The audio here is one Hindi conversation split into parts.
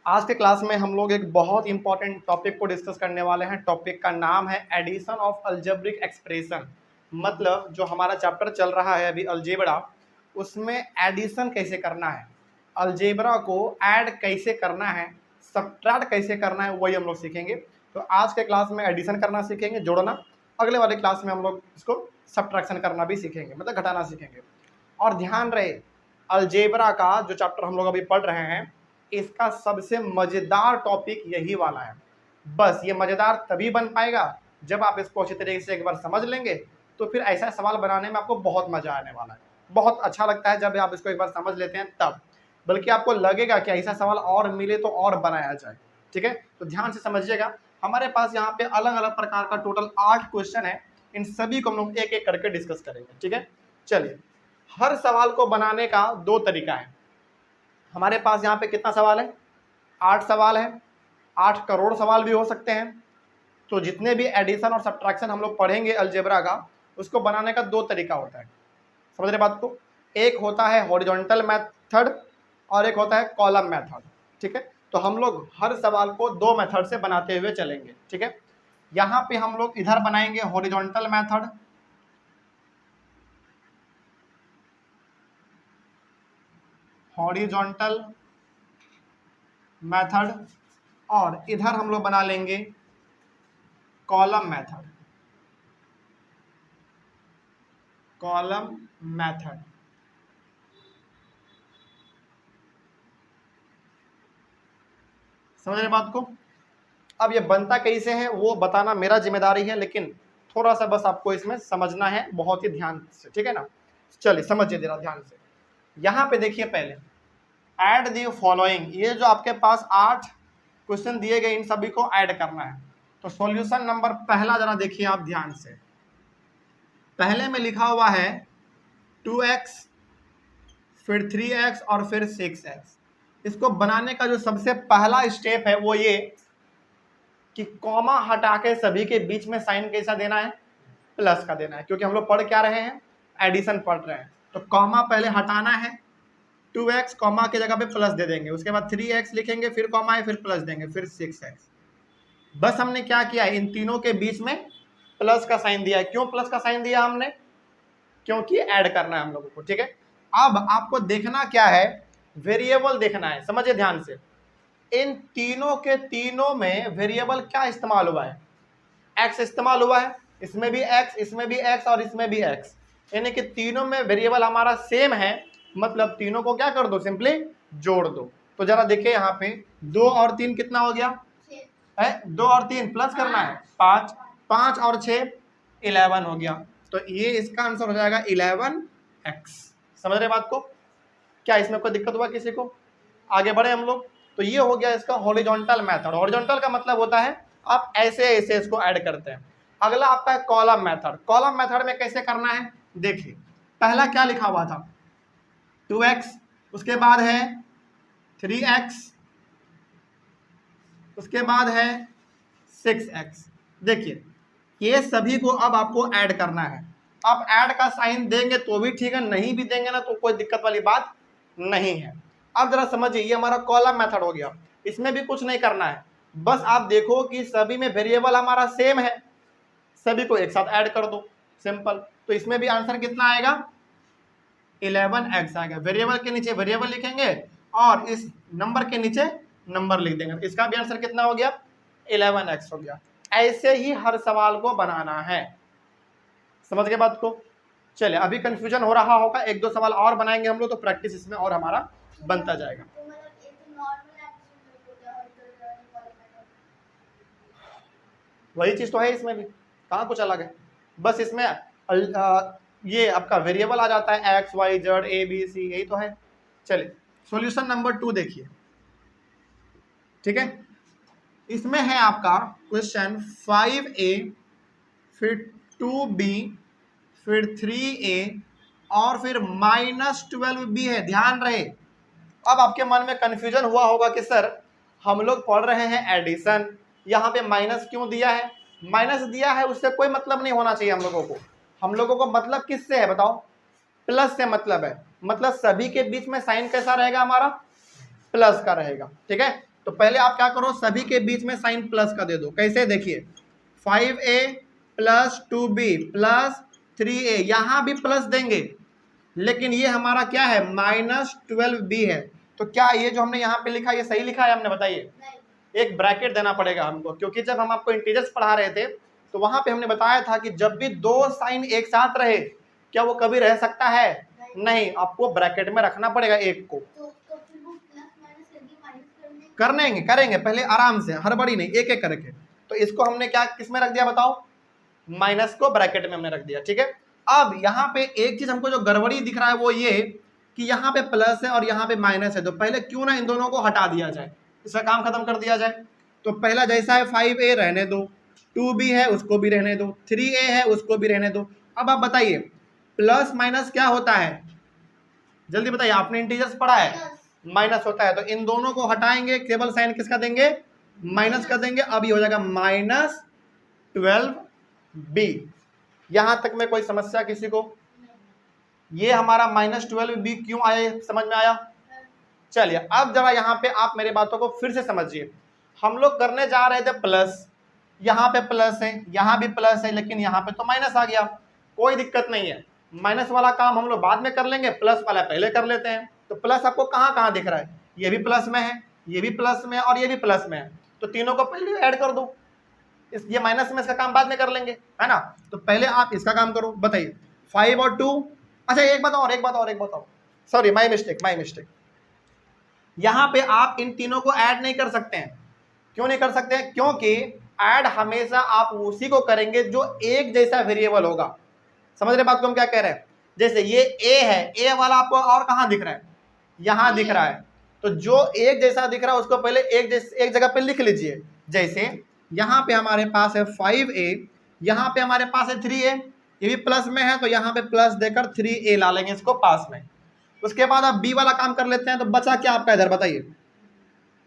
आज के क्लास में हम लोग एक बहुत इंपॉर्टेंट टॉपिक को डिस्कस करने वाले हैं। टॉपिक का नाम है एडिशन ऑफ अलजेब्रिक एक्सप्रेशन। मतलब जो हमारा चैप्टर चल रहा है अभी अलजेब्रा, उसमें एडिशन कैसे करना है, अलजेब्रा को ऐड कैसे करना है, सब्ट्रैक्ट कैसे करना है, वही हम लोग सीखेंगे। तो आज के क्लास में एडिशन करना सीखेंगे, जोड़ना। अगले वाले क्लास में हम लोग इसको सब्ट्रैक्शन करना भी सीखेंगे, मतलब घटाना सीखेंगे। और ध्यान रहे, अलजेब्रा का जो चैप्टर हम लोग अभी पढ़ रहे हैं, इसका सबसे मजेदार टॉपिक यही वाला है। बस ये मजेदार तभी बन पाएगा जब आप इसको अच्छी तरीके से एक बार समझ लेंगे, तो फिर ऐसा सवाल बनाने में आपको बहुत मजा आने वाला है। बहुत अच्छा लगता है जब आप इसको एक बार समझ लेते हैं तब, बल्कि आपको लगेगा कि ऐसा सवाल और मिले तो और बनाया जाए। ठीक है, तो ध्यान से समझिएगा। हमारे पास यहाँ पे अलग अलग प्रकार का टोटल 8 क्वेश्चन है। इन सभी को हम लोग एक एक करके डिस्कस करेंगे। ठीक है, चलिए। हर सवाल को बनाने का 2 तरीका है। हमारे पास यहाँ पे कितना सवाल है? 8 सवाल है। 8 करोड़ सवाल भी हो सकते हैं। तो जितने भी एडिशन और सब्ट्रैक्शन हम लोग पढ़ेंगे अलजेब्रा का, उसको बनाने का 2 तरीका होता है। समझ रहे बात को? एक होता है हॉरिजॉन्टल मेथड और एक होता है कॉलम मेथड। ठीक है, तो हम लोग हर सवाल को 2 मेथड से बनाते हुए चलेंगे। ठीक है, यहाँ पे हम लोग इधर बनाएंगे हॉरिजॉन्टल मेथड, हॉरिजॉन्टल मेथड, और इधर हम लोग बना लेंगे कॉलम मेथड, कॉलम मेथड। समझ रहे बात को? अब ये बनता कैसे है वो बताना मेरा जिम्मेदारी है, लेकिन थोड़ा सा बस आपको इसमें समझना है बहुत ही ध्यान से। ठीक है ना? चलिए समझिए जरा ध्यान से। यहाँ पे देखिए, पहले ऐड दी फॉलोइंग, ये जो आपके पास 8 क्वेश्चन दिए गए, इन सभी को ऐड करना है। तो सॉल्यूशन नंबर पहला जरा देखिए आप ध्यान से। पहले में लिखा हुआ है 2x, फिर 3x और फिर 6x। इसको बनाने का जो सबसे पहला स्टेप है वो ये कि कॉमा हटा के सभी के बीच में साइन कैसा देना है? प्लस का देना है, क्योंकि हम लोग पढ़ क्या रहे हैं? एडिशन पढ़ रहे हैं। तो कॉमा पहले हटाना है, 2x कॉमा की जगह पे प्लस दे देंगे, उसके बाद 3x लिखेंगे, फिर कॉमा है, फिर प्लस देंगे, फिर 6x। बस हमने क्या किया, इन तीनों के बीच में प्लस का साइन दिया है। क्यों प्लस का साइन दिया हमने? क्योंकि ऐड करना है हम लोगों को। ठीक है, अब आपको देखना क्या है, वेरिएबल देखना है। समझिए ध्यान से, इन तीनों के तीनों में वेरिएबल क्या इस्तेमाल हुआ है? x इस्तेमाल हुआ है। इसमें भी x, इसमें भी x और इसमें भी x, यानी कि तीनों में वेरिएबल हमारा सेम है। मतलब तीनों को क्या कर दो, सिंपली जोड़ दो। तो जरा देखिए यहाँ पे 2 और 3 कितना हो गया है? 2 और 3 प्लस करना है 5, 5 और 6 11 हो गया। तो ये इसका आंसर हो जाएगा 11x। समझ रहे बात को? क्या इसमें कोई दिक्कत हुआ किसी को? आगे बढ़े हम लोग। तो ये हो गया इसका हॉरिजॉन्टल मेथड। हॉरिजॉन्टल का मतलब होता है आप ऐसे ऐसे इसको ऐड करते हैं। अगला आपका है कॉलम मेथड। कॉलम मेथड में कैसे करना है देखिए। पहला क्या लिखा हुआ था? 2x, उसके बाद है 3x, उसके बाद है 6x। देखिए ये सभी को अब आपको ऐड करना है। अब ऐड का साइन देंगे तो भी ठीक है, नहीं भी देंगे ना तो कोई दिक्कत वाली बात नहीं है। अब जरा समझिए, ये हमारा कॉलम मेथड हो गया। इसमें भी कुछ नहीं करना है, बस आप देखो कि सभी में वेरिएबल हमारा सेम है, सभी को एक साथ ऐड कर दो, सिंपल। तो इसमें भी आंसर कितना आएगा? 11x आएगा। वेरिएबल के नीचे वेरिएबल लिखेंगे और इस नंबर के नीचे नंबर लिख देंगे। इसका भी आंसर कितना हो गया? 11x हो गया। ऐसे ही हर सवाल को बनाना है। समझ गए बात को? चलिए, अभी कंफ्यूजन हो रहा होगा, 1-2 सवाल और बनाएंगे हम लोग, तो प्रैक्टिस इसमें और हमारा बनता जाएगा। वही चीज तो है इसमें भी, कहाँ कुछ अलग है। बस इसमें ये आपका वेरिएबल आ जाता है x, y, z, a, b, c, यही तो है। चलिए सॉल्यूशन नंबर 2 देखिए। ठीक है, इसमें है आपका क्वेश्चन 5a, फिर 2b, फिर 3a और फिर -12b है। ध्यान रहे, अब आपके मन में कंफ्यूजन हुआ होगा कि सर हम लोग पढ़ रहे हैं एडिशन, यहाँ पे माइनस क्यों दिया है? माइनस दिया है उससे कोई मतलब नहीं होना चाहिए हम लोगों को। हम लोगों को मतलब किससे है बताओ? प्लस से मतलब है। मतलब सभी के बीच में साइन कैसा रहेगा हमारा? प्लस का रहेगा। ठीक है, तो पहले आप क्या करो, सभी के बीच में साइन प्लस का दे दो। कैसे, देखिए 5a plus 2b plus 3a, यहां भी प्लस देंगे, लेकिन ये हमारा क्या है, -12b है। तो क्या ये जो हमने यहाँ पे लिखा ये सही लिखा है हमने, बताइए? एक ब्रैकेट देना पड़ेगा हमको, क्योंकि जब हम आपको इंटीजर्स पढ़ा रहे थे तो वहां पे हमने बताया था कि जब भी दो साइन एक साथ रहे, क्या वो कभी रह सकता है? नहीं, आपको ब्रैकेट में रखना पड़ेगा एक को। करेंगे पहले आराम से, हड़बड़ी नहीं, एक एक करके। तो इसको हमने क्या किस में रख दिया बताओ, माइनस को ब्रैकेट में हमने रख दिया, ठीक है। अब यहाँ पे एक चीज हमको जो गड़बड़ी दिख रहा है वो ये कि यहाँ पे प्लस है और यहाँ पे माइनस है, तो पहले क्यों ना इन दोनों को हटा दिया जाए, इसका काम खत्म कर दिया जाए। तो पहला जैसा है 5a रहने दो, 2b है उसको भी रहने दो, 3a है उसको भी रहने दो। अब आप बताइए प्लस माइनस क्या होता है, जल्दी बताइए, आपने इंटीजर्स पढ़ा है, माइनस होता है। तो इन दोनों को हटाएंगे, केवल साइन किसका देंगे, माइनस का देंगे। अब ये हो जाएगा -12b। यहां तक में कोई समस्या किसी को? ये हमारा -12b क्यों आया, समझ में आया? चलिए अब जरा यहाँ पे आप मेरी बातों को फिर से समझिए। हम लोग करने जा रहे थे प्लस, यहाँ पे प्लस है, यहाँ भी प्लस है, लेकिन यहाँ पे तो माइनस आ गया, कोई दिक्कत नहीं है। माइनस वाला काम हम लोग बाद में कर लेंगे, प्लस वाला पहले कर लेते हैं। तो प्लस आपको कहाँ कहाँ दिख रहा है, ये भी प्लस में है, ये भी प्लस में है और ये भी प्लस में है, तो तीनों को पहले ऐड कर दो। ये माइनस में इसका काम बाद में कर लेंगे, है ना। तो पहले आप इसका काम करो, बताइए 5 और 2। अच्छा एक बात और, सॉरी माई मिस्टेक, यहाँ पे आप इन तीनों को ऐड नहीं कर सकते हैं। क्यों नहीं कर सकते हैं? क्योंकि ऐड हमेशा आप उसी को करेंगे जो एक जैसा वेरिएबल होगा। समझ रहे बात को हम क्या कह रहे हैं? जैसे ये a है, a वाला आपको और कहाँ दिख रहा है, यहाँ दिख रहा है, तो जो एक जैसा दिख रहा है उसको पहले एक जगह पे लिख लीजिए। जैसे यहाँ पे हमारे पास है 5a, यहाँ पे हमारे पास है 3a, ये भी प्लस में है तो यहाँ पे प्लस देकर 3a ला लेंगे इसको पास में। उसके बाद आप b वाला काम कर लेते हैं, तो बचा क्या आपका इधर, बताइए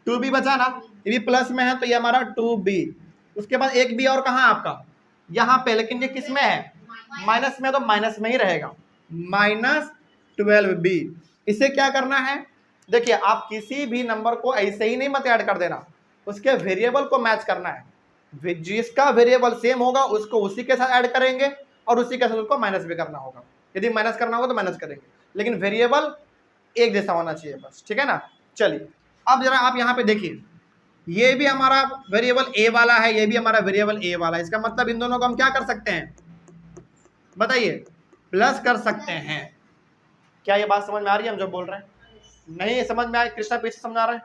2b बचा ना, ये भी प्लस में है तो ये हमारा 2b। उसके बाद एक b और कहाँ आपका, यहाँ पे, लेकिन ये किस में है, माइनस में, तो माइनस में ही रहेगा, -12b। इसे क्या करना है, देखिए आप किसी भी नंबर को ऐसे ही नहीं मत ऐड कर देना, उसके वेरिएबल को मैच करना है। जिसका वेरिएबल सेम होगा उसको उसी के साथ ऐड करेंगे और उसी के साथ उसको माइनस भी करना होगा। यदि माइनस करना होगा तो माइनस करेंगे, लेकिन वेरिएबल एक जैसा होना चाहिए बस, ठीक है ना। चलिए अब जरा आप यहाँ पे देखिए, ये भी हमारा वेरिएबल a वाला है, ये भी हमारा वेरिएबल a वाला है। इसका मतलब इन दोनों को हम क्या कर सकते हैं, बताइए, प्लस कर सकते हैं। क्या ये बात समझ में आ रही है हम जो बोल रहे हैं? नहीं समझ में आई? कृष्णा पीछे समझा रहे हैं।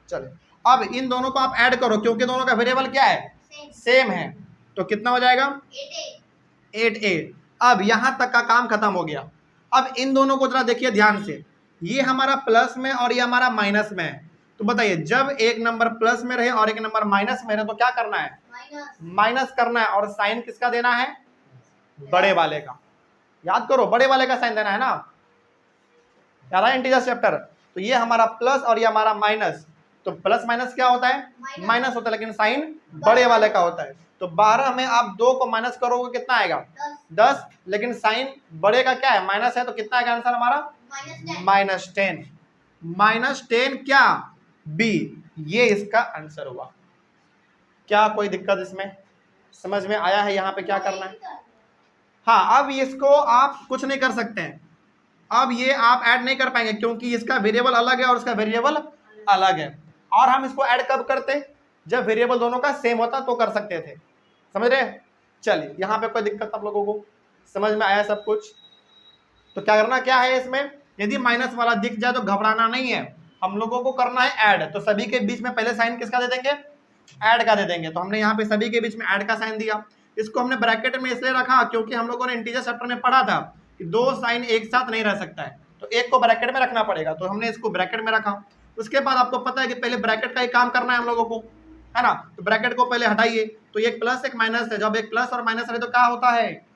चलिए अब इन दोनों को आप ऐड करो, क्योंकि दोनों का वेरिएबल क्या है, सेम है, तो कितना हो जाएगा, 8a। अब यहां तक का काम खत्म हो गया। अब इन दोनों को जरा देखिए ध्यान से, ये हमारा प्लस में और ये हमारा माइनस में है। तो बताइए जब एक नंबर प्लस में रहे और एक नंबर माइनस में रहे तो क्या करना है, माइनस करना है, और साइन किसका देना है, बड़े वाले का। याद करो, बड़े वाले का साइन देना है ना, याद है इंटीजर चैप्टर। तो ये हमारा प्लस और ये हमारा माइनस, तो प्लस माइनस क्या होता है, माइनस होता है, लेकिन साइन बड़े वाले का होता है। तो 12 में आप 2 को माइनस करोगे कितना आएगा, 10, लेकिन साइन बड़े का क्या है, माइनस है, तो कितना आएगा आंसर हमारा, -10। -10 क्या, बी, ये इसका आंसर हुआ। क्या कोई दिक्कत इसमें, समझ में आया है यहाँ पे क्या करना है? हाँ, अब इसको आप कुछ नहीं कर सकते हैं, अब ये आप ऐड नहीं कर पाएंगे क्योंकि इसका वेरिएबल अलग है और इसका वेरिएबल अलग है। और हम इसको ऐड कब करते, जब वेरिएबल दोनों का सेम होता तो कर सकते थे, समझ रहे। चलिए यहाँ पे कोई दिक्कत आप लोगों को समझ में आया सब कुछ? तो क्या करना क्या है इसमें, यदि माइनस वाला दिख जाए तो घबराना नहीं है, हम लोगों को करना है ऐड। तो सभी के बीच में पहले साइन किसका दे देंगे, ऐड का दे देंगे। तो हमने यहाँ पे सभी के बीच में ऐड का साइन दिया। इसको हमने ब्रैकेट में इसलिए रखा क्योंकि हम लोगों ने इंटीजर चैप्टर में पढ़ा था कि 2 साइन एक साथ नहीं रह सकता है, तो एक को ब्रैकेट में रखना पड़ेगा, तो हमने इसको ब्रैकेट में रखा। उसके बाद आपको पता है कि पहले ब्रैकेट का ही काम करना है हम लोगों को, है ना। तो ब्रैकेट को पहले हटाइए, तो एक प्लस एक माइनस है, जब एक प्लस और माइनस रहे तो क्या होता है,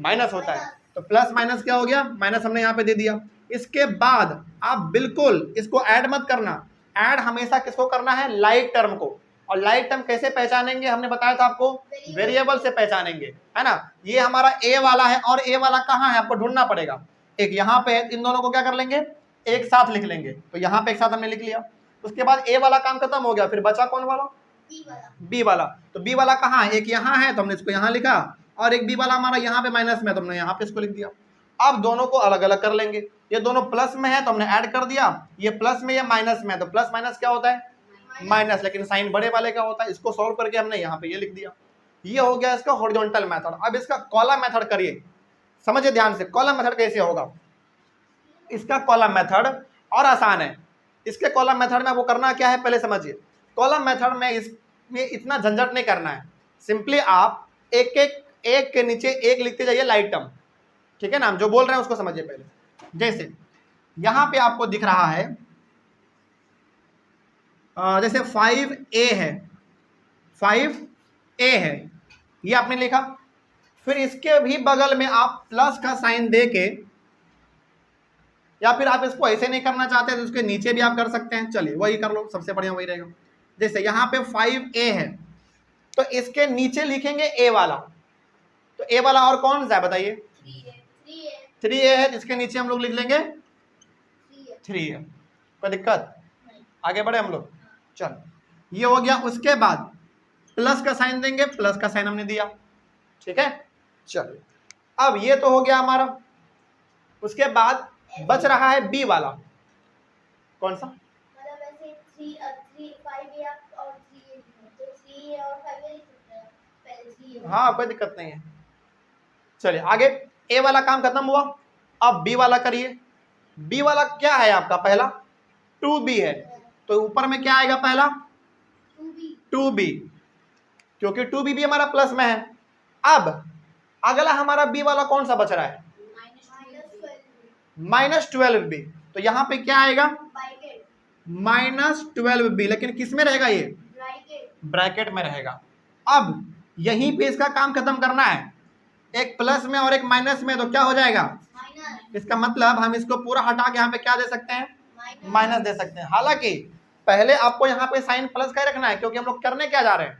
माइनस होता है। तो प्लस माइनस क्या हो गया, माइनस हमने यहाँ पे दे दिया। इसके बाद आप बिल्कुल इसको ऐड मत करना, ऐड हमेशा किसको करना है, लाइक टर्म को। और लाइक टर्म कैसे पहचानेंगे, हमने बताया था आपको, वेरिएबल से पहचानेंगे, है ना। ये हमारा ए वाला है और ए वाला कहाँ है आपको ढूंढना पड़ेगा, एक यहाँ पे है, इन दोनों को क्या कर लेंगे, एक साथ लिख लेंगे। तो यहाँ पे एक साथ हमने लिख लिया। उसके बाद ए वाला काम खत्म हो गया, फिर बचा कौन वाला? बी वाला। तो बी वाला कहाँ है? एक यहाँ है तो हमने इसको यहाँ लिखा, और एक बी वाला हमारा यहाँ पे माइनस में, तो हमने यहाँ पे इसको लिख दिया। अब दोनों को अलग अलग कर लेंगे, ये दोनों प्लस में है तो हमने ऐड कर दिया, ये प्लस में, ये माइनस में, तो प्लस माइनस क्या होता है? माइनस, लेकिन साइन बड़े वाले का होता है। इसको सॉल्व करके हमने यहाँ पे ये लिख दिया। ये हो गया इसका हॉरिजॉन्टल मेथड। अब इसका कॉलम मेथड करिए, समझिए ध्यान से, कॉलम मेथड कैसे होगा। इसका कॉलम मेथड और आसान है। इसके कॉलम मेथड में वो करना क्या है पहले समझिए। कॉलम मेथड में इसमें इतना झंझट नहीं करना है, सिंपली आप एक के नीचे एक लिखते जाइए लाइट टर्म, ठीक है ना। हम जो बोल रहे हैं उसको समझिए पहले। जैसे यहां पे आपको दिख रहा है जैसे 5a है, 5a है, ये आपने लिखा। फिर इसके भी बगल में आप प्लस का साइन दे के, या फिर आप इसको ऐसे नहीं करना चाहते तो उसके नीचे भी आप कर सकते हैं, चलिए वही कर लो, सबसे बढ़िया वही रहेगा। जैसे यहाँ पे 5a है तो इसके नीचे लिखेंगे a वाला, तो a वाला और कौन सा है बताइए? 3a है, इसके नीचे हम लोग लिख लेंगे 3a। कोई दिक्कत? आगे बढ़े हम लोग, चल ये हो गया। उसके बाद प्लस का साइन देंगे, प्लस का साइन हमने दिया, ठीक है। चलिए अब ये तो हो गया हमारा। उसके बाद बच रहा है बी वाला, कौन सा? हाँ कोई दिक्कत नहीं है। चलिए आगे, ए वाला काम खत्म हुआ, अब बी वाला करिए। बी वाला क्या है आपका? पहला 2b है, तो ऊपर में क्या आएगा? पहला 2b, क्योंकि 2b भी हमारा प्लस में है। अब अगला हमारा बी वाला कौन सा बच रहा है? -12b, तो यहाँ पे क्या आएगा? -12b, लेकिन किस में रहेगा? ये ब्रैकेट में रहेगा। अब यहीं पे इसका काम खत्म करना है, एक प्लस में और एक माइनस में, तो क्या हो जाएगा? इसका मतलब हम इसको पूरा हटा के यहाँ पे क्या दे सकते हैं? माइनस दे सकते हैं। हालांकि पहले आपको यहाँ पे साइन प्लस का ही रखना है, क्योंकि हम लोग करने क्या जा रहे हैं?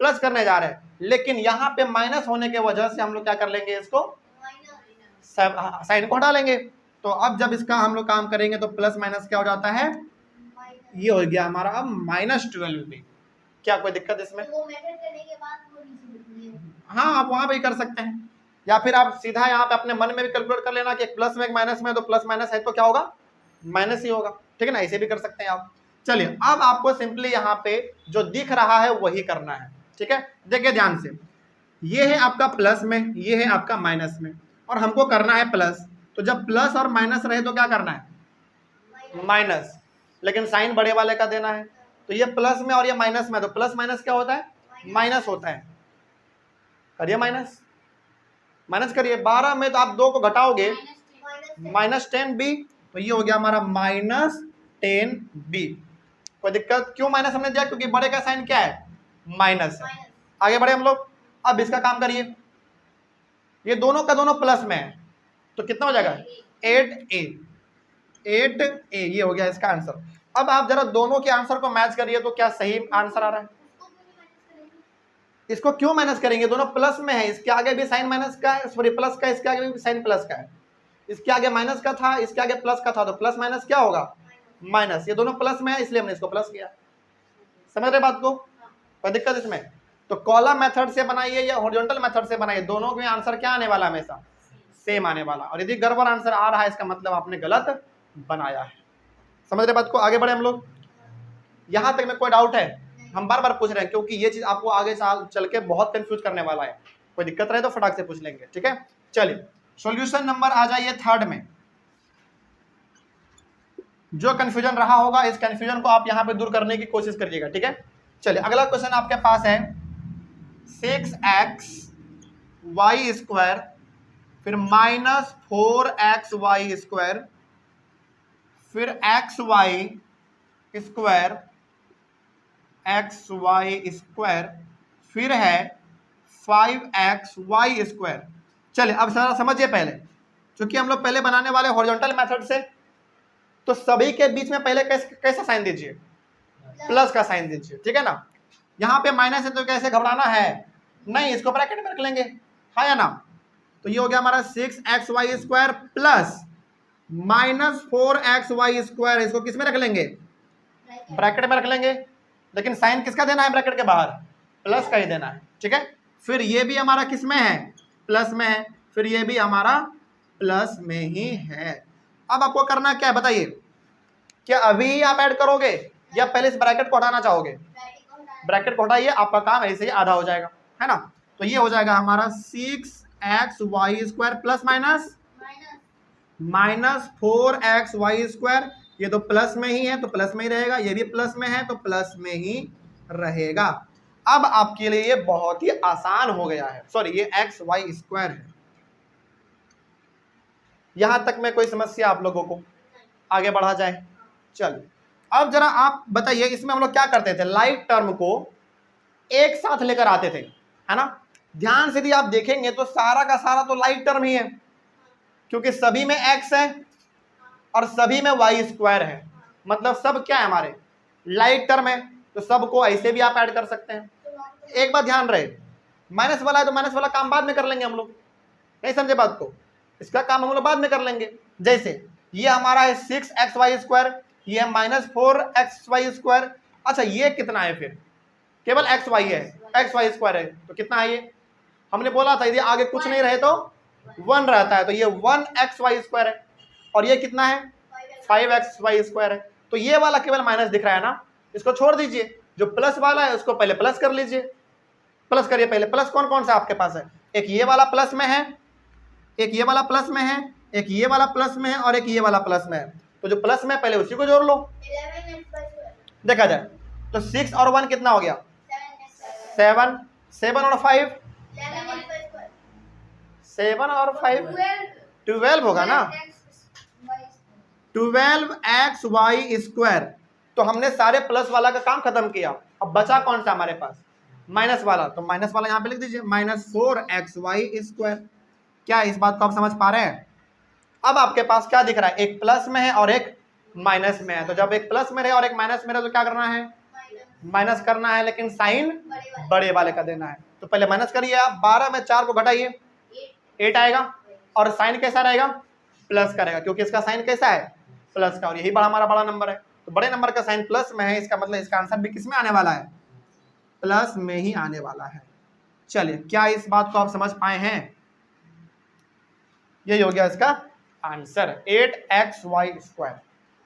प्लस करने जा रहे हैं। लेकिन यहाँ पे माइनस होने के वजह से हम लोग क्या कर लेंगे? इसको साइन को हटा लेंगे। तो अब जब इसका हम लोग काम करेंगे तो प्लस माइनस क्या हो जाता है? ये हो गया हमारा अब -12b। क्या कोई दिक्कत इसमें? वो मेथड करने के बाद हाँ आप वहां पे ही कर सकते हैं, या फिर आप सीधा यहाँ पे अपने मन में भी कैलकुलेट कर लेना कि एक प्लस में एक माइनस में, तो प्लस माइनस है तो क्या होगा? माइनस ही होगा, ठीक है ना। ऐसे भी कर सकते हैं आप। चलिए अब आपको सिंपली यहाँ पे जो दिख रहा है वही करना है, ठीक है। देखिए ध्यान से, ये है आपका प्लस में, ये है आपका माइनस में, और हमको करना है प्लस। तो जब प्लस और माइनस रहे तो क्या करना है? माइनस, लेकिन साइन बड़े वाले का देना है। तो ये प्लस में और ये माइनस में, तो प्लस माइनस क्या होता है? माइनस होता है। करिए माइनस, माइनस करिए। 12 में तो आप 2 को घटाओगे, -10b, तो ये हो गया हमारा -10b। कोई दिक्कत? क्यों माइनस हमने दिया? क्योंकि बड़े का साइन क्या है? माइनस है। आगे बढ़े हम लोग। अब इसका काम करिए, ये दोनों का दोनों प्लस में है, तो कितना हो जाएगा? 8a, 8a, ये हो गया इसका आंसर। अब आप जरा दोनों के आंसर को मैच करिए, तो क्या सही आंसर आ रहा है? इसको क्यों माइनस करेंगे? दोनों प्लस में है, इसके आगे भी साइन माइनस का है, सॉरी प्लस का, इसके आगे भी साइन प्लस का है। इसके आगे माइनस का था, इसके आगे प्लस का था, तो प्लस माइनस क्या होगा? माइनस। ये दोनों प्लस में है इसलिए हमने इसको प्लस किया। समझ रहे बात को? कोई दिक्कत इसमें? तो कॉलम मेथड से बनाइए या हॉरिजॉन्टल मेथड से बनाइए, दोनों में आंसर क्या आने वाला? हमेशा सेम आने वाला। और यदि गड़बड़ आंसर आ रहा है इसका मतलब आपने गलत बनाया है। समझ रहे बात को? आगे बढ़े हम लोग। यहां तक में कोई डाउट है? हम बार बार पूछ रहे हैं क्योंकि ये चीज आपको आगे चल के बहुत कंफ्यूज करने वाला है। कोई दिक्कत रहे तो फटाक से पूछ लेंगे, ठीक है। चलिए सॉल्यूशन नंबर आ जाइए 3 में। जो कंफ्यूजन रहा होगा इस कंफ्यूजन को आप यहां पे दूर करने की कोशिश करिएगा, ठीक है। चलिए अगला क्वेश्चन आपके पास है 6x y स्क्वायर फिर -4xy स्क्वायर फिर xy स्क्वायर फिर है 5xy स्क्वायर। चलिए अब सारा समझिए पहले, क्योंकि हम लोग पहले बनाने वाले हॉरिजॉन्टल मेथड से, तो सभी के बीच में पहले कैसा साइन दीजिए? प्लस का साइन दीजिए, ठीक है ना। यहाँ पे माइनस है तो कैसे घबराना है? नहीं, इसको ब्रैकेट में रख लेंगे, हाँ या ना। तो ये हो गया हमारा 6xy square plus -4xy square, इसको किस में रख लेंगे? ब्रैकेट में रख लेंगे, लेकिन साइन किसका देना है ब्रैकेट के बाहर, प्लस का ही देना है, ठीक है। फिर ये भी हमारा किस में है, प्लस में है, फिर ये भी हमारा प्लस में ही है। अब आपको करना क्या है बताइए, क्या अभी आप ऐड करोगे या पहले इस ब्रैकेट को हटाना चाहोगे, ब्रैकेट को हटाइए, आपका काम ऐसे ही आधा हो जाएगा, है ना। तो ये हो जाएगा हमारा 6xy² प्लस माइनस 4xy², ये तो प्लस में ही है तो प्लस में ही रहेगा, ये भी प्लस में है तो प्लस में ही रहेगा। अब आपके लिए ये बहुत ही आसान हो गया है, सॉरी ये xy² है। यहां तक में कोई समस्या आप लोगों को, आगे बढ़ा जाए। चलिए अब जरा आप बताइए, इसमें हम लोग क्या करते थे, लाइक टर्म को एक साथ लेकर आते थे, है ना। ध्यान से यदि आप देखेंगे तो सारा का सारा तो लाइक टर्म ही है, क्योंकि सभी में x है और सभी में y² है, मतलब सब क्या है हमारे लाइक टर्म है, तो सबको ऐसे भी आप ऐड कर सकते हैं। एक बात ध्यान रहे, माइनस वाला है तो माइनस वाला काम बाद में कर लेंगे हम लोग, नहीं समझे बात को, इसका काम हम लोग बाद में कर लेंगे। जैसे ये हमारा है 6xy², ये है -4xy²। अच्छा ये कितना है, फिर केवल xy है, xy² है तो कितना है ये, हमने बोला था यदि आगे कुछ नहीं रहे तो 1 रहता है, तो ये 1xy² है, और ये कितना है 5xy² है। तो ये वाला केवल माइनस दिख रहा है ना, इसको छोड़ दीजिए, जो प्लस वाला है उसको पहले प्लस कर लीजिए, प्लस करिए पहले। प्लस कौन कौन सा आपके पास है, एक ये वाला प्लस में है, एक ये वाला प्लस में है, एक ये वाला प्लस में है, और एक ये वाला प्लस में है। तो जो प्लस में पहले उसी को जोड़ लो, देखा जाए तो 6 और 1 कितना हो गया 7, 7 और 5 7 और 5 12 होगा ना, 12xy²। तो हमने सारे प्लस वाला का काम खत्म किया, अब बचा कौन सा हमारे पास, माइनस वाला, तो माइनस वाला यहाँ पे लिख दीजिए -4xy²। क्या इस बात को आप समझ पा रहे हैं। अब आपके पास क्या दिख रहा है, एक प्लस में है और एक माइनस में है, तो जब एक प्लस में रहे और एक माइनस में रहे तो क्या करना है, माइनस करना है, लेकिन साइन बड़े वाले का देना है। तो पहले माइनस करिए आप, 12 में 4 को घटाइए 8 आएगा, और साइन कैसा रहेगा, प्लस का रहेगा, क्योंकि इसका साइन कैसा है प्लस का, और यही हमारा बड़ा नंबर है, तो बड़े नंबर का साइन प्लस में है, इसका मतलब इसका आंसर भी किस में आने वाला है, प्लस में ही आने वाला है। चलिए क्या इस बात को आप समझ पाए हैं, यही हो गया इसका आंसर 8xy²।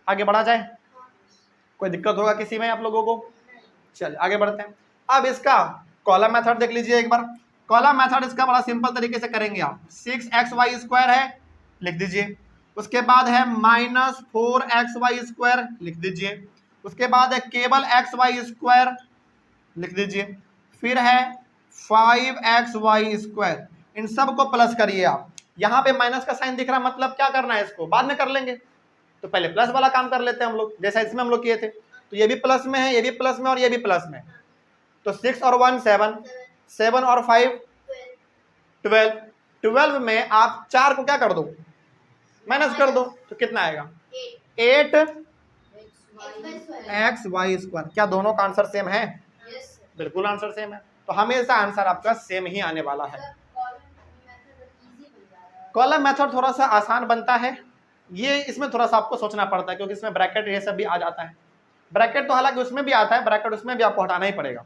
आगे बढ़ा जाए, कोई दिक्कत होगा किसी में आप लोगों को। चलिए आगे बढ़ते हैं। अब इसका कॉलम मेथड देख लीजिए एक बार। कॉलम मेथड इसका बड़ा सिंपल तरीके से करेंगे आप, 6xy² है लिख दीजिए, उसके बाद है -4xy² लिख दीजिए, उसके बाद है केवल xy² लिख दीजिए, फिर है 5xy²। इन सब को प्लस करिए आप, यहाँ पे माइनस का साइन दिख रहा है, मतलब क्या करना है, इसको बाद में कर लेंगे, तो पहले प्लस वाला काम कर लेते हैं हम लोग, जैसा इसमें हम लोग किए थे। तो ये भी प्लस में है, ये भी प्लस में, और ये भी प्लस में, तो 6 और 1 7, 7 और 5 12, 12 में आप 4 को क्या कर दो, माइनस कर दो, तो कितना आएगा 8xy²। क्या दोनों का आंसर सेम है, बिल्कुल आंसर सेम है, तो हमेशा आंसर आपका सेम ही आने वाला है। कॉलम मेथड थोड़ा सा आसान बनता है, ये इसमें थोड़ा सा आपको सोचना पड़ता है, क्योंकि इसमें ब्रैकेट ये सब भी आ जाता है। ब्रैकेट तो हालांकि उसमें भी आता है, ब्रैकेट उसमें भी आपको हटाना ही पड़ेगा,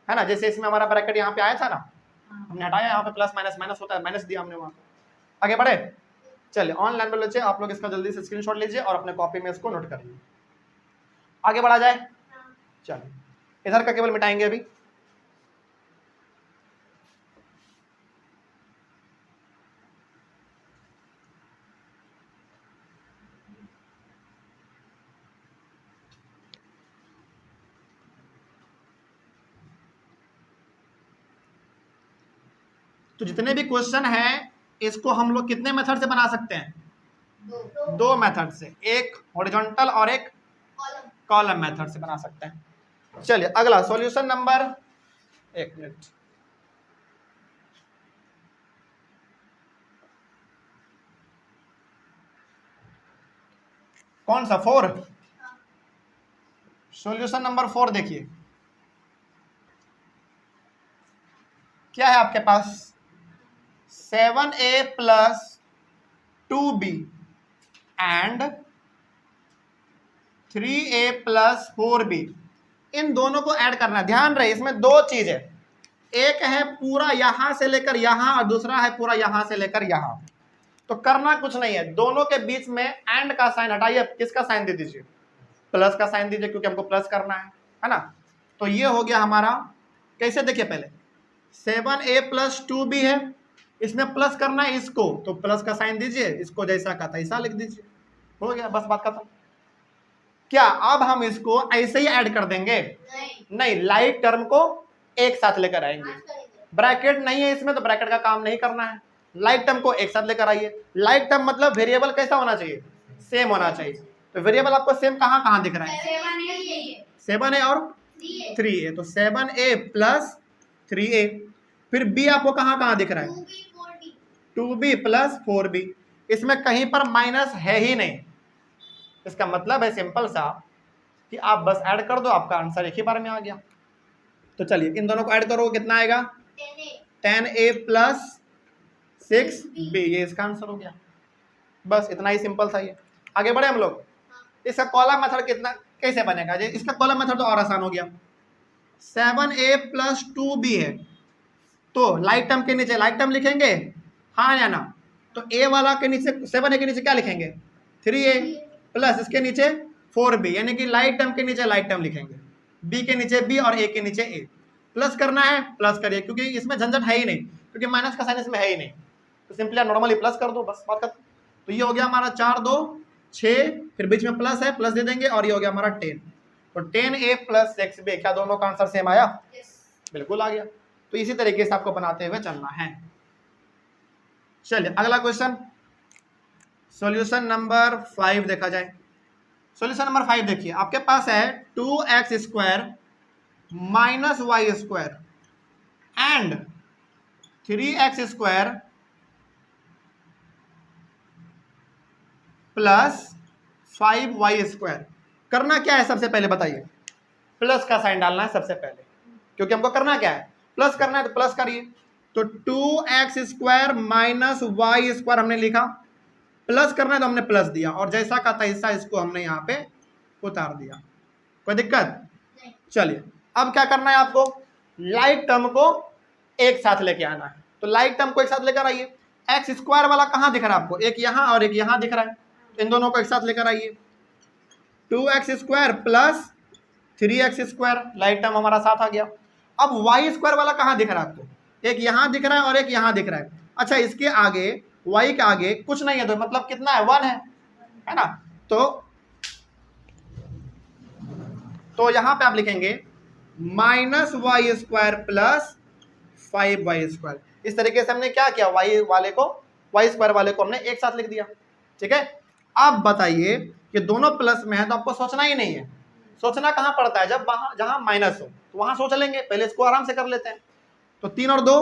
है ना। जैसे इसमें हमारा ब्रैकेट यहाँ पे आया था ना, हमने हटाया, यहाँ पे प्लस माइनस माइनस होता है, माइनस दिया हमने वहाँ। आगे बढ़े, चलिए ऑनलाइन में लीजिए आप लोग, इसका जल्दी से स्क्रीनशॉट लीजिए और अपने कॉपी में इसको नोट कर लीजिए। आगे बढ़ा जाए, चलिए इधर का केवल मिटाएंगे अभी। तो जितने भी क्वेश्चन हैं इसको हम लोग कितने मेथड से बना सकते हैं, दो मेथड से, एक हॉरिजॉन्टल और एक कॉलम मेथड से बना सकते हैं। चलिए अगला सॉल्यूशन नंबर, एक मिनट, कौन सा 4, सॉल्यूशन नंबर 4 देखिए क्या है आपके पास, 7a + 2b and 3a plus 4b, इन दोनों को ऐड करना है। ध्यान रहे इसमें दो चीज है, एक है पूरा यहां से लेकर यहां और दूसरा है पूरा यहां से लेकर यहां। तो करना कुछ नहीं है, दोनों के बीच में एंड का साइन हटाइए, किसका साइन दे दीजिए, प्लस का साइन दीजिए, क्योंकि हमको प्लस करना है ना। तो ये हो गया हमारा, कैसे देखिए पहले 7a प्लस 2b है, इसमें प्लस करना है इसको, तो प्लस का साइन दीजिए, इसको जैसा का तैसा लिख दीजिए, हो गया, बस बात खत्म। क्या अब हम इसको ऐसे ही ऐड कर देंगे? नहीं, लाइक टर्म को एक साथ लेकर आएंगे। ब्रैकेट नहीं है इसमें तो ब्रैकेट का काम नहीं करना है, लाइक टर्म को एक साथ लेकर आइए। लाइक टर्म मतलब वेरिएबल कैसा होना चाहिए? सेम होना चाहिए। तो वेरिएबल आपको सेम कहाँ कहाँ दिख रहा है? 7a और 3a, तो 7a प्लस 3a। फिर b आपको कहाँ कहाँ दिख रहा है? 2b plus 4b। इसमें कहीं पर माइनस है ही नहीं, इसका मतलब है सिंपल सा कि आप बस ऐड कर दो, आपका आंसर एक ही बार में आ गया। तो चलिए इन दोनों को ऐड करो, कितना आएगा? 10a प्लस 6b, ये इसका आंसर हो गया। बस इतना ही सिंपल सा। ये आगे बढ़े हम लोग। इसका कॉलम मेथड कितना कैसे बनेगा? ये इसका कॉलम मेथड तो और आसान हो गया। 7a प्लस 2b है, तो लाइक टर्म के नीचे लाइक टर्म लिखेंगे, हाँ या ना? तो a वाला के नीचे 7a के नीचे क्या लिखेंगे? 3a प्लस इसके नीचे 4b, यानी कि लाइक टर्म के नीचे लाइक टर्म लिखेंगे, b के नीचे b और a के नीचे a। प्लस करना है प्लस करिए, क्योंकि इसमें झंझट है ही नहीं, क्योंकि माइनस का साइन इसमें है ही नहीं, तो सिंपली नॉर्मली प्लस कर दो, बस बात खत्म। तो ये हो गया हमारा 4 2 6, फिर बीच में प्लस है, प्लस दे देंगे, और ये हो गया हमारा 10। तो 10a प्लस 6b, क्या दोनों का आंसर सेम आया? बिल्कुल आ गया। तो इसी तरीके से आपको बनाते हुए चलना है। चलिए अगला क्वेश्चन, सॉल्यूशन नंबर 5 देखा जाए। सॉल्यूशन नंबर 5 देखिए, आपके पास है 2x square minus Y square and 3x square plus 5y square. करना क्या है सबसे पहले बताइए? प्लस का साइन डालना है सबसे पहले, क्योंकि हमको करना क्या है? प्लस करना है, तो प्लस करिए। तो 2x square minus Y square हमने लिखा, प्लस करना है तो हमने प्लस दिया, और जैसा का तैसा इसको हमने यहाँ पे उतार दिया। कोई दिक्कत? चलिए अब क्या करना है आपको? लाइक टर्म को एक साथ लेके आना है। तो लाइक टर्म को एक साथ लेकर आइए। एक्स स्क्वायर वाला कहाँ दिख रहा है आपको? एक यहाँ और एक यहाँ दिख रहा है, तो इन दोनों को एक साथ लेकर आइए। 2x square plus 3x square, like term हमारा साथ आ गया। अब वाई स्क्वायर वाला कहाँ दिख रहा है आपको? एक यहाँ दिख रहा है और एक यहाँ दिख रहा है। अच्छा, इसके आगे y के आगे कुछ नहीं है, तो मतलब कितना है? 1 है ना। तो यहाँ पे आप लिखेंगे minus Y square plus 5y square. इस तरीके से हमने क्या किया? वाई स्क्वायर वाले को हमने एक साथ लिख दिया। ठीक है, अब बताइए कि दोनों प्लस में है तो आपको सोचना ही नहीं है। सोचना कहाँ पड़ता है? जब वहां जहां माइनस हो तो वहां सोच लेंगे, पहले इसको आराम से कर लेते हैं। तो 3 और 2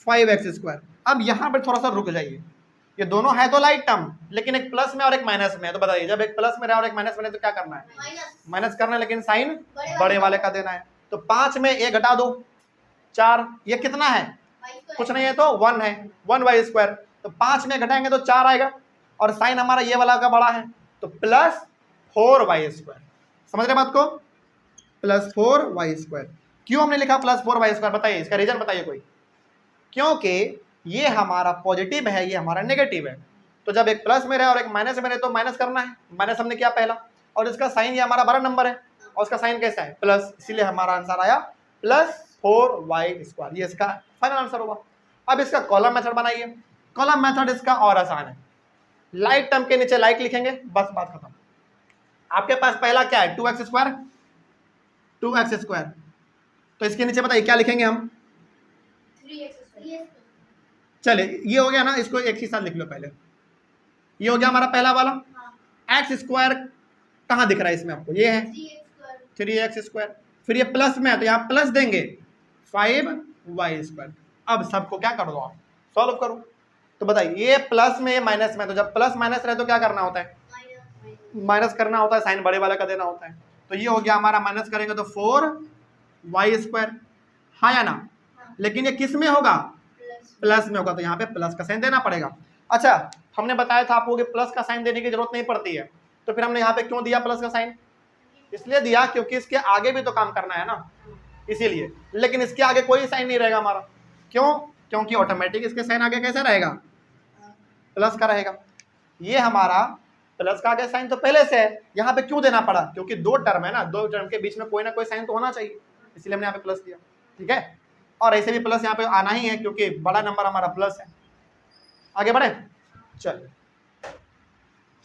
5x स्क्वायर। अब यहाँ पर थोड़ा सा रुक जाइए, ये दोनों है तो लाइक टर्म, लेकिन एक प्लस में और एक माइनस में है। तो बताइए जब एक प्लस में रहा और एक माइनस में है तो क्या करना है? माइनस करना है, लेकिन साइन बड़े वाले का देना है। तो 5 में a घटा दो 4, ये कितना है? कुछ नहीं है तो 1 है, 1y स्क्वायर। तो 5 में घटाएंगे तो 4 आएगा, और साइन हमारा ये वाला का बड़ा है, तो प्लस 4y स्क्वायर। समझ रहे बात को? Plus 4y square. क्यों हमने लिखा प्लस 4y स्क्वायर? बताइए इसका रीजन बताइए कोई। क्योंकि ये हमारा पॉजिटिव है, ये हमारा नेगेटिव है। तो जब एक प्लस में रहे और एक माइनस में रहे तो माइनस करना है। माइनस हमने किया पहला, और इसका साइन ये हमारा बड़ा नंबर है और उसका साइन कैसा है? प्लस, इसीलिए हमारा आंसर आया प्लस 4y स्क्वायर। ये इसका फाइनल आंसर होगा। अब इसका कॉलम मेथड बनाइए। कॉलम मेथड इसका और आसान है, लाइक टर्म के नीचे लाइक लिखेंगे, बस बात खत्म। आपके पास पहला क्या है? 2x square. तो इसके नीचे बताइए क्या लिखेंगे हम? 3x। चलिए ये हो गया ना, इसको एक ही साथ लिख लो पहले। ये हो गया हमारा पहला वाला। एक्स स्क्वायर कहाँ दिख रहा है इसमें आपको? ये है 3x स्क्वायर। फिर ये प्लस में है तो यहाँ प्लस देंगे 5y स्क्वायर। अब सबको क्या कर दो आप? सॉल्व करो। तो बताइए ये प्लस में, ये माइनस में, तो जब प्लस माइनस रहे तो क्या करना होता है? माइनस करना होता है, साइन बड़े वाले का देना होता है। तो ये हो गया हमारा, माइनस करेंगे तो 4y स्क्वायर, हाँ या ना? लेकिन ये किस में होगा? प्लस में होगा, तो यहाँ पे प्लस का साइन देना पड़ेगा। अच्छा, हमने बताया था आपको कि प्लस का साइन देने की जरूरत नहीं पड़ती है, तो फिर हमने यहाँ पे क्यों दिया प्लस का साइन? इसलिए दिया क्योंकि इसके आगे भी तो काम करना है ना, इसीलिए। लेकिन इसके आगे कोई साइन नहीं रहेगा हमारा, क्यों? क्योंकि ऑटोमेटिक इसके साइन आगे कैसे रहेगा? प्लस का रहेगा। ये हमारा प्लस का आगे साइन तो पहले से है, यहाँ पे क्यों देना पड़ा? क्योंकि दो टर्म है ना, दो टर्म के बीच में कोई ना कोई साइन तो होना चाहिए, इसलिए हमने यहाँ पे प्लस दिया। ठीक है, और ऐसे भी प्लस यहाँ पे आना ही है क्योंकि बड़ा नंबर हमारा प्लस है। आगे बढ़े, चल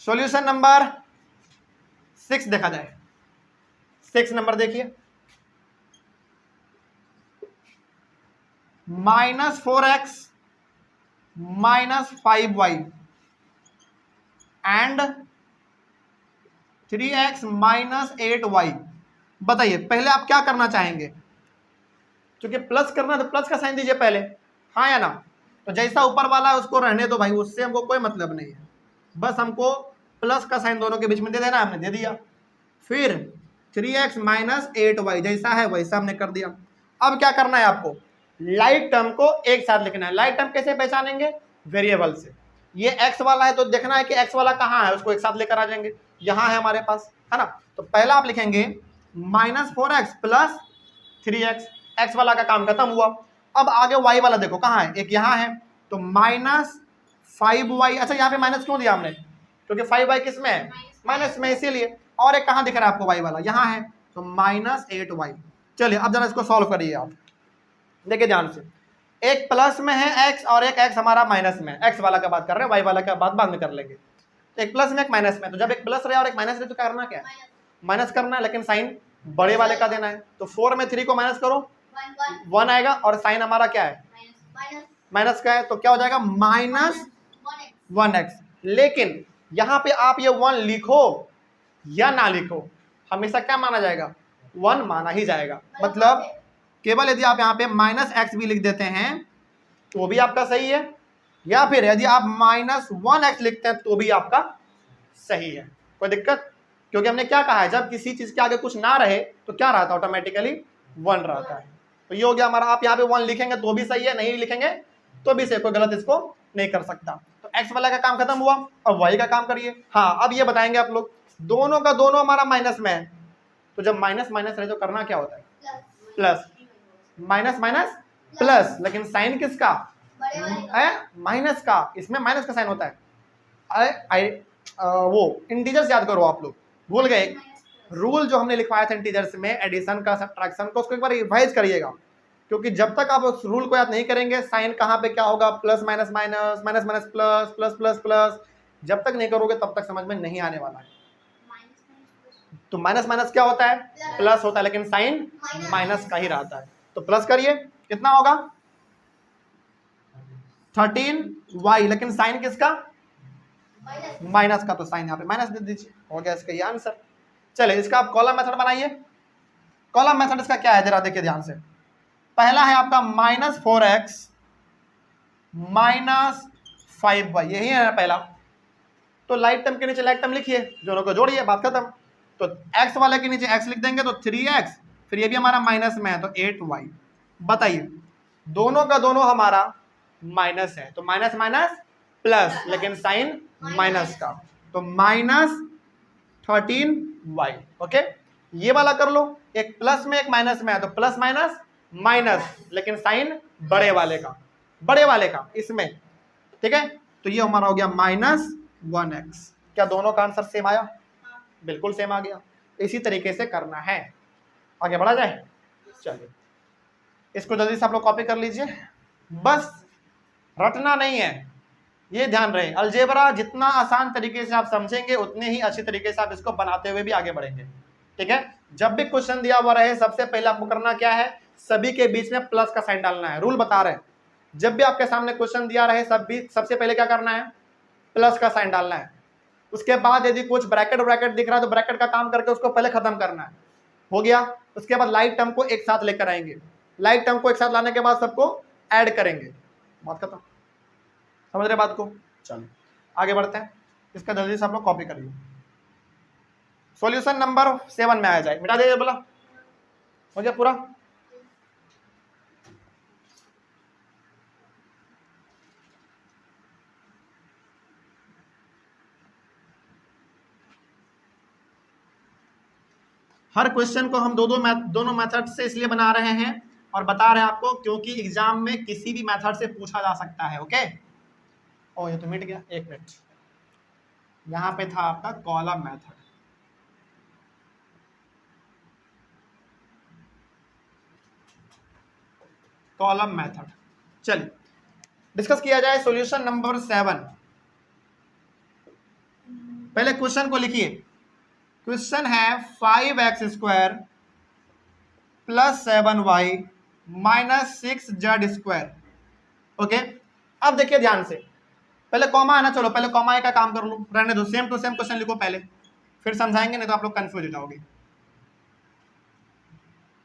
सॉल्यूशन नंबर 6 देखा जाए। 6 नंबर देखिए, -4x -5y and 3x -8y। बताइए पहले आप क्या करना चाहेंगे? क्योंकि प्लस करना तो प्लस का साइन दीजिए पहले, हाँ या ना? तो जैसा ऊपर वाला है उसको रहने दो भाई, उससे हमको कोई मतलब नहीं है, बस हमको प्लस का साइन दोनों के बीच में दे देना, हमने दे दिया। फिर 3x -8y जैसा है वैसा हमने कर दिया। अब क्या करना है आपको? लाइक टर्म को एक साथ लिखना है। लाइक टर्म कैसे पहचानेंगे? वेरिएबल से। ये x वाला है तो देखना है कि x वाला कहाँ है, उसको एक साथ लेकर आ जाएंगे, यहाँ है हमारे पास, है ना? तो पहला आप लिखेंगे -4x + 3x, x वाला का काम खत्म हुआ। अब आगे y वाला देखो कहाँ है, एक यहाँ है, तो -5y। अच्छा यहाँ पे माइनस क्यों दिया हमने? क्योंकि 5y किस में है? माइनस में, इसीलिए। और एक कहाँ दिख रहा है आपको y वाला? यहाँ है, तो -8y। चलिए अब जरा इसको सॉल्व करिए आप, देखिए ध्यान से। एक प्लस में है x और एक x हमारा माइनस में है। x वाला का बात कर रहे हैं, y वाला का बात बाद में कर लेंगे। तो एक प्लस में एक माइनस में, तो जब एक प्लस रहे और एक माइनस रहे तो करना क्या है? माइनस करना है, लेकिन साइन बड़े वाले का देना है। तो 4 में 3 को माइनस करो, 1 आएगा, और साइन हमारा क्या है? माइनस का है, तो क्या हो जाएगा? -1x। लेकिन यहाँ पे आप ये 1 लिखो या ना लिखो, हमेशा क्या माना जाएगा? 1 माना ही जाएगा। मतलब केवल यदि आप यहाँ पे -x भी लिख देते हैं तो भी आपका सही है, या फिर यदि आप -1x लिखते हैं तो भी आपका सही है, कोई दिक्कत? क्योंकि हमने क्या कहा है, जब किसी चीज के आगे कुछ ना रहे तो क्या रहता है? ऑटोमेटिकली 1 रहता है। तो ये हो गया हमारा। आप यहाँ पे 1 लिखेंगे तो भी सही है, नहीं लिखेंगे तो भी सही, कोई गलत इसको नहीं कर सकता। तो x वाला का काम खत्म हुआ, अब y का काम करिए। हाँ, अब ये बताएंगे आप लोग, दोनों का दोनों हमारा माइनस में है, तो जब माइनस माइनस रहे तो करना क्या होता है? प्लस। माइनस माइनस प्लस, लेकिन साइन किसका? माइनस का। इसमें माइनस का साइन होता है। वो इंटीजर्स याद करो, आप लोग भूल गए रूल जो हमने लिखवाया था इंटीजर्स में, एडिशन का, सब्ट्रैक्शन का, उसको एक बार रिवाइज करिएगा। क्योंकि जब तक आप उस रूल को याद नहीं करेंगे, साइन कहाँ पे क्या होगा, plus minus minus, minus minus plus, plus plus plus, जब तक नहीं करोगे तब तक समझ में नहीं आने वाला है। तो माइनस माइनस क्या होता है? प्लस होता है, लेकिन साइन माइनस का ही रहता है। तो प्लस करिए, कितना होगा? 13y, लेकिन साइन किसका? माइनस का, तो साइन यहाँ पे माइनस दे दीजिए, हो गया इसका ये आंसर। चलिए इसका आप कॉलम मेथड बनाइए। कॉलम मेथड इसका क्या है जरा देखिए ध्यान से। पहला है आपका -4x -5y, यही है ना पहला। तो लाइट टर्म के नीचे लाइट टर्म लिखिए, दोनों को जोड़िए, बात खत्म। तो x वाले के नीचे x लिख देंगे तो 3x, फिर ये भी हमारा माइनस में है तो 8y। बताइए दोनों का दोनों हमारा माइनस है, तो माइनस माइनस प्लस, लेकिन साइन माइनस का, तो -13y। ओके, ये वाला कर लो, एक प्लस में एक माइनस में है तो प्लस माइनस माइनस, लेकिन साइन बड़े वाले का इसमें। ठीक है, तो ये हमारा हो गया -1x। क्या दोनों का आंसर सेम आया? बिल्कुल सेम आ गया। इसी तरीके से करना है। आगे बढ़ा जाए, चलिए इसको जल्दी से आप लोग कॉपी कर लीजिए। बस रटना नहीं है, ये ध्यान रहे, अलजेब्रा जितना आसान तरीके से आप समझेंगे उतने ही अच्छी तरीके से आप इसको बनाते हुए भी आगे बढ़ेंगे। ठीक है, जब भी क्वेश्चन दिया हुआ रहे सबसे पहले आपको करना क्या है? सभी के बीच में प्लस का साइन डालना है। रूल बता रहे हैं, जब भी आपके सामने क्वेश्चन दिया रहे सबसे पहले क्या करना है? प्लस का साइन डालना है। उसके बाद यदि कुछ ब्रैकेट ब्रैकेट दिख रहा है तो ब्रैकेट का काम करके उसको पहले खत्म करना है। हो गया, उसके बाद लाइक टर्म को एक साथ लेकर आएंगे, लाइक टर्म को एक साथ लाने के बाद सबको ऐड करेंगे, बात खत्म। समझ रहे बात को? चलिए आगे बढ़ते हैं, इसका जल्दी से आप लोग कॉपी करिए। सॉल्यूशन नंबर 7 में आ जाए, मिटा दीजिए बोला, हो गया पूरा। हर क्वेश्चन को हम दोनों मेथड से इसलिए बना रहे हैं और बता रहे हैं आपको क्योंकि एग्जाम में किसी भी मेथड से पूछा जा सकता है। ओके, ओ ये तो मिट गया, एक मिनट। यहाँ पे था आपका कॉलम मेथड। कॉलम मेथड, चलिए डिस्कस किया जाए। Solution number 7। पहले क्वेश्चन को लिखिए। क्वेश्चन है 5x² + 7y - 6z²। ओके, अब देखिए ध्यान से, पहले कॉमा है ना, चलो पहले कॉमा ए का काम कर लो, रहने दो, सेम टू सेम क्वेश्चन लिखो पहले, फिर समझाएंगे, नहीं तो आप लोग कंफ्यूज हो जाओगे।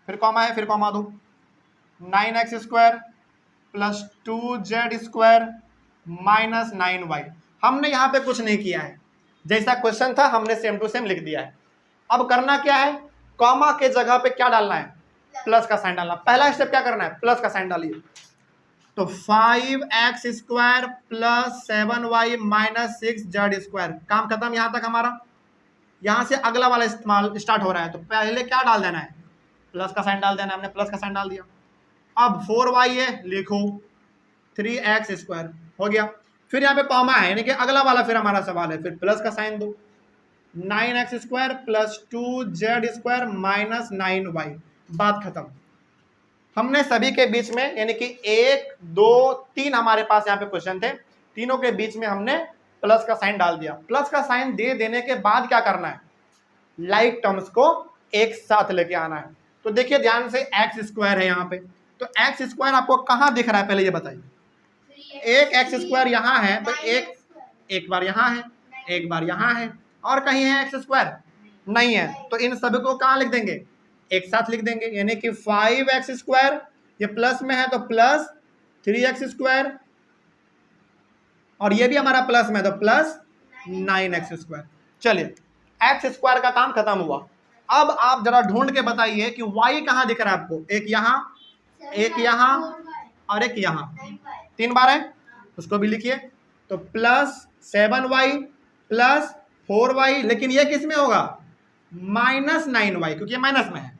फिर कॉमा है, फिर कॉमा दो। 9x² + 2z² - 9y। हमने यहाँ पे कुछ नहीं किया है, जैसा क्वेश्चन था हमने सेम टू सेम लिख दिया है। अब करना क्या है, कॉमा के जगह पे क्या डालना है, प्लस का साइन डालना। पहला स्टेप क्या करना है, प्लस का साइन डालिए। तो 5x² + 7y - 6z², काम खत्म यहाँ तक हमारा। यहाँ से अगला वाला इस्तेमाल स्टार्ट हो रहा है, तो पहले क्या डाल देना है, प्लस का साइन डाल देना है। हमने प्लस का साइन डाल दिया। अब 4y है, लिखो 3x² हो गया। फिर यहाँ पे कॉमा है, यानी कि अगला वाला फिर हमारा सवाल है, फिर प्लस का साइन दो। 9x² + 2z² - 9y, बात खत्म। हमने सभी के बीच में, यानी कि 1 2 3 हमारे पास यहाँ पे क्वेश्चन थे, तीनों के बीच में हमने प्लस का साइन डाल दिया। प्लस का साइन दे देने के बाद क्या करना है, लाइक टर्म्स को एक साथ लेके आना है। तो देखिए ध्यान से, x² है यहाँ पे, तो x² आपको कहाँ दिख रहा है, पहले ये बताइए। एक x² यहाँ है, तो एक बार यहाँ है, एक बार यहाँ है, और कहीं है x² नहीं है, तो इन सभी को कहाँ लिख देंगे, एक साथ लिख देंगे। यानी कि 5x², ये प्लस में है तो प्लस 3x², और ये भी हमारा प्लस में है तो प्लस 9x²। चलिए x² का काम खत्म हुआ। अब आप जरा ढूंढ के बताइए कि y कहाँ दिख रहा है आपको, एक यहाँ, एक यहाँ और एक यहाँ, 3 बार है, उसको भी लिखिए। तो +7y + 4y, लेकिन ये किस में होगा, -9y, क्योंकि ये माइनस में है।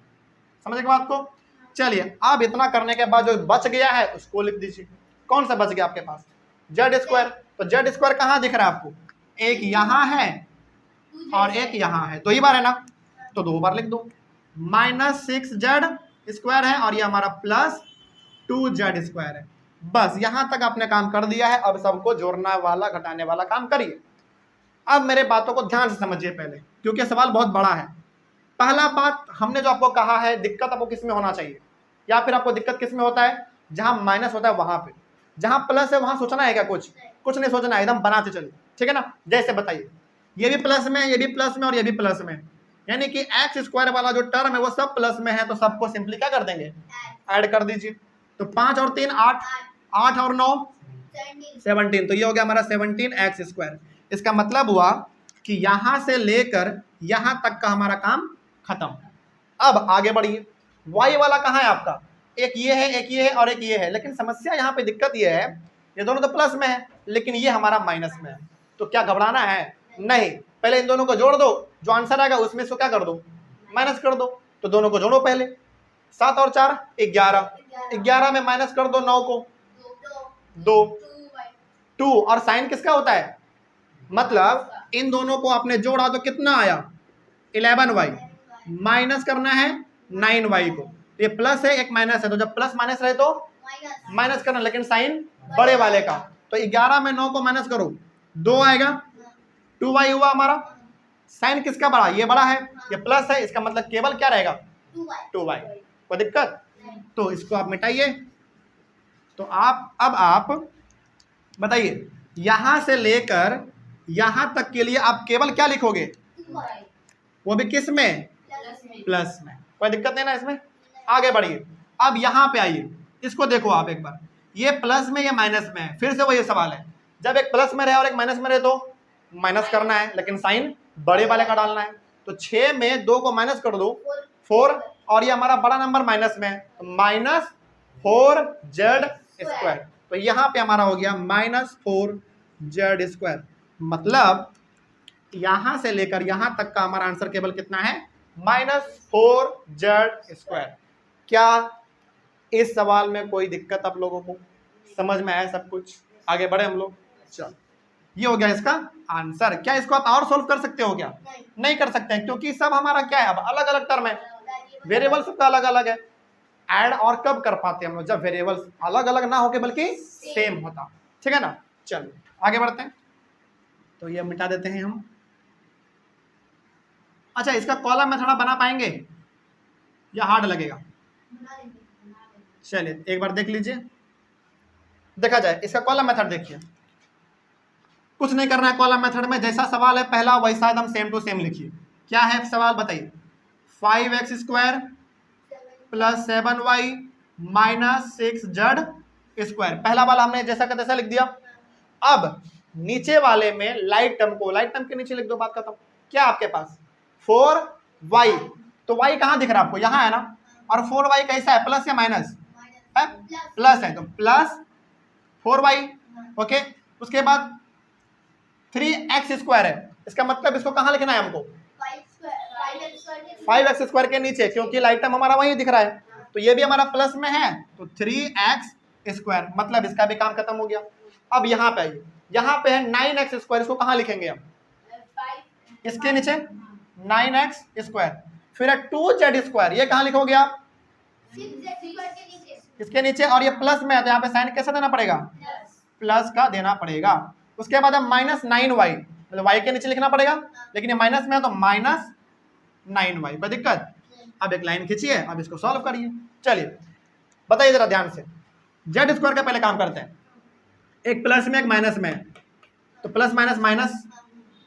समझ गए बात को। चलिए अब इतना करने के बाद जो बच गया है उसको लिख दीजिए। कौन सा बच गया आपके पास, z²। तो z² कहाँ दिख रहा है आपको, एक यहाँ है और एक यहाँ है, 2 ही बार है ना, तो 2 बार लिख दो। -6z² है और ये हमारा +2z² है। बस यहाँ तक आपने काम कर दिया है। अब सबको जोड़ना वाला घटाने वाला काम करिए। अब मेरे बातों को ध्यान से समझिए पहले, क्योंकि सवाल बहुत बड़ा है। पहला बात, हमने जो आपको कहा है, दिक्कत आपको किस में होना चाहिए, या फिर आपको दिक्कत किस में होता है, जहां माइनस होता है वहां पे। जहां प्लस है वहां सोचना है क्या, कुछ नहीं सोचना है, एकदम बनाते चलिए, ठीक है ना। जैसे बताइए, ये भी प्लस में, ये भी प्लस में और ये भी प्लस में, यानी कि x² वाला जो टर्म है वो सब प्लस में है, तो सबको सिंपली क्या कर देंगे, ऐड कर दीजिए। तो 5 और 3 8, 8 और 9 17, तो ये हो गया हमारा 17x²। इसका मतलब हुआ कि यहां से लेकर यहां तक का हमारा काम खत्म। अब आगे बढ़िए, y वाला कहाँ है आपका, एक ये है, एक ये है और एक ये है, लेकिन समस्या यहाँ पे दिक्कत ये है, ये दोनों तो प्लस में है लेकिन ये हमारा माइनस में है। तो क्या घबराना है, नहीं, पहले इन दोनों को जोड़ दो, जो आंसर आएगा उसमें इसको क्या कर दो, माइनस कर दो। तो दोनों को जोड़ो पहले, 7 और 4 11, 11 में माइनस कर दो 9 को, 2 और साइन किसका होता है, मतलब इन दोनों को आपने जोड़ा तो कितना आया 11y, माइनस करना है 9y को। ये प्लस है, एक माइनस है, तो जब प्लस माइनस रहे तो माइनस करना, लेकिन साइन बड़े वाले का। तो 11 में 9 को माइनस करो, 2 आएगा, 2y हुआ हमारा। साइन किसका बड़ा, ये बड़ा है, ये प्लस है, इसका मतलब केवल क्या रहेगा 2y। कोई दिक्कत, तो इसको आप मिटाइए। तो आप बताइए, यहां से लेकर यहां तक के लिए आप केवल क्या लिखोगे, वो भी किस में, प्लस में। कोई दिक्कत नहीं ना इसमें। आगे बढ़िए, अब यहां पे आइए, इसको देखो आप एक बार, ये प्लस में, ये माइनस में है। फिर से वही सवाल है, जब एक प्लस में रहे और एक माइनस में रहे तो माइनस करना है, लेकिन साइन बड़े वाले का डालना है। तो 6 में 2 को माइनस कर दो 4, और ये हमारा बड़ा नंबर माइनस में है, तो -4z²। तो यहाँ पे हमारा हो गया -4z²। मतलब यहां से लेकर यहां तक का हमारा आंसर केवल कितना है -4z²। क्या इस सवाल में कोई दिक्कत आप लोगों को समझ में आया सब कुछ? आगे बढ़े हम लोग। चलो ये हो गया इसका आंसर। क्या इसको आप और सोल्व कर सकते हो क्या? नहीं कर सकते हैं, क्योंकि सब हमारा क्या है, अब अलग अलग टर्म है, वेरिएबल सबका अलग अलग है। ऐड और कब कर पाते हैं हम लोग? जब वेरिएबल्स अलग अलग ना होके बल्कि सेम होता। ठीक है ना? चलो आगे बढ़ते हैं। तो ये मिटा देते हैं हम। अच्छा, इसका कॉलम में थोड़ा बना पाएंगे या हार्ड लगेगा? चलिए एक बार देख लीजिए, देखा जाए। इसका कॉलम मेथड देखिए, कुछ नहीं करना है। कॉलम मेथड में जैसा सवाल है पहला वैसा एकदम सेम टू सेम लिखिए। क्या है सवाल बताइए? 5x² + 7y - 6z²। पहला वाला हमने जैसा का तैसा लिख दिया। अब नीचे वाले में लाइट टर्म को लाइट टर्म के नीचे लिख दो, बात खत्म। क्या आपके पास 4y, तो y कहाँ दिख रहा है आपको? यहाँ है ना। और 4y कैसा है, प्लस या माइनस है? प्लस है, तो +4y। ओके, उसके बाद 3x² है। इसका मतलब इसको कहाँ लिखना है हमको? 5x² के नीचे, क्योंकि लाइट टर्म हमारा वही दिख रहा है। तो ये भी हमारा प्लस में है, तो 3x², मतलब इसका भी काम खत्म हो गया। अब यहाँ पे आइए, यहाँ पे है 9x²। इसको कहाँ लिखेंगे हम? इसके नीचे 9x²। फिर है 2z², ये कहाँ लिखोगे आप? इसके नीचे। और ये प्लस में है तो यहाँ पे साइन कैसा देना पड़ेगा? प्लस का देना पड़ेगा। उसके बाद है -9y, मतलब y के नीचे लिखना पड़ेगा, लेकिन ये माइनस में है तो -9y। कोई दिक्कत? अब एक लाइन खींचिए, अब इसको सॉल्व करिए। चलिए बताइए जरा ध्यान से। z² का पहले काम करते हैं। एक प्लस में एक माइनस में, तो प्लस माइनस माइनस,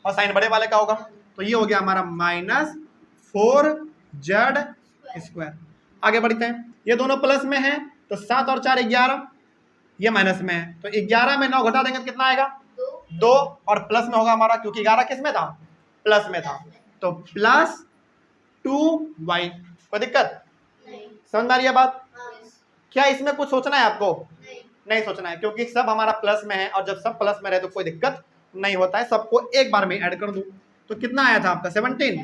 और साइन बड़े वाले का होगा, तो ये हो गया हमारा -4z²। आगे बढ़ते हैं। ये दोनों प्लस में है तो 7 और 4 11, ये माइनस में है, तो 11 में 9 घटा देंगे तो कितना आएगा? 2। और प्लस में होगा हमारा, क्योंकि 11 किस में था? प्लस में था, तो +2y। कोई दिक्कत? समझ में आ रही है बात? क्या इसमें कुछ सोचना है आपको? नहीं सोचना है, क्योंकि सब हमारा प्लस में है, और जब सब प्लस में रहे तो कोई दिक्कत नहीं होता है। सबको एक बार में ऐड कर दूं तो कितना आया था आपका? 17।